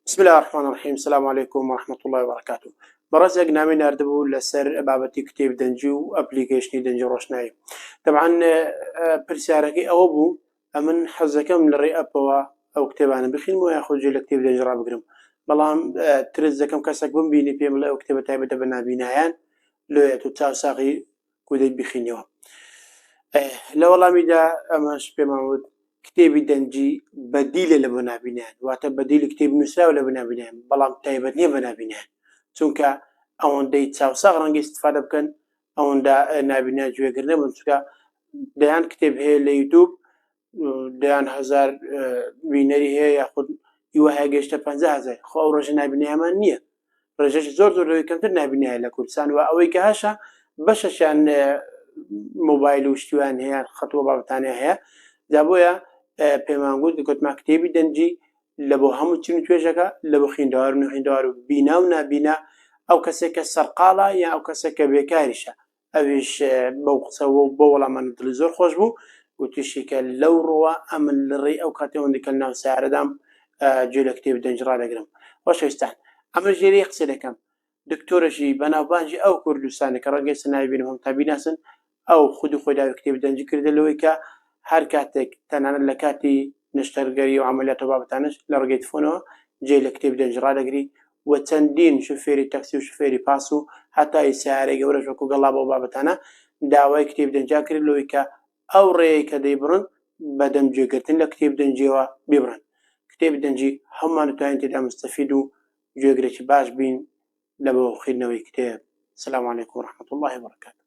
بسم الله الرحمن الرحيم. السلام عليكم ورحمة الله وبركاته. برز نامي نردبو لسر بابتي كتيب دنجو ابليكيشني دنجو روشناي. طبعا برساركي او بو من حزكم للري ابوا او كتابانا بخيل مو ياخذ جيل كتيب دنجو رابقرم بلام ترزكم كاسك بمبيني بيم لا كتابة تايبة بنا بنايان لو يتو تاساقي كودي بخينيوا لو والله ميدا اماش بمعود كتابي دنجي بديل لبنا بنان واتا بديل كتاب نسرا لبنا بنان بلام تايبتني بنا بنان چونكا اون دي تساو صغرا استفاده بكن اون دا نابنا جوي كرنا منسكا ديان كتاب هي ليوتيوب ديان هزار بينري هي ياخذ يوها جيشتا 15000 خو او رجع نابنا مانيه رجع زور كمتر نابنا لكل سان واوي كهاشا بششان موبايل وشتوان هي خطوه بابتانه هي دابويا پەیمانگوت گوتما کتێبی دەنجی لە بۆ هەموو چین و توێژەکە لە بۆ خوێندەوار و نەخوێندەوار و بینا و نابینا ئەو کەسێک کە سەرقاڵە یا ئەو کەسێک کە بێکاریشە ئەویش بەو قسەوە بۆ وەڵامان دڵی زۆر خۆش بوو وتیشیکە لەو ڕۆوە ئەمن لەڕێی ئەو کاتێوەندی کە ناو سیارەدام گوێ لە کتێبی دەنج ڕادەگرم. خۆشەویستان ئەمە ژێرەی قسە دەکەم دکتۆرەژی بەناوبانجی ئەو کوردستانە کە ڕەنگە ئێستا نابینم هەم تا بیناسن ئەو خودی خۆی داوای کتێبی دەنجی کردە لەوەی کە هەر کاتێک تەنانەت لە کاتی نیشتەرگەری و عملیاتە بابەتانش لە ڕێگەی تەلەفۆنەوە جێی لە کتێبی دەنج ڕادەگری و چەندین شوفێری تەکسی و شوفێری پاس و هەتای سیارەی گەورەش وەکو گەڵا بۆ بابەتانە داوای کتێبی دەنجا کرد لەوەی کە ئەو ڕێیەی کە دەیبڕن بەدەم گوێگرتن لە کتێبی دەنجیەوە ببڕن. کتێبی دەنجی هەموومان دەتوانین تێدا مستەفید و گوێگرێکی باش بین لە بۆ خوێندنەوەی کتێب. السلام عليكم ورحمة الله وبركاته.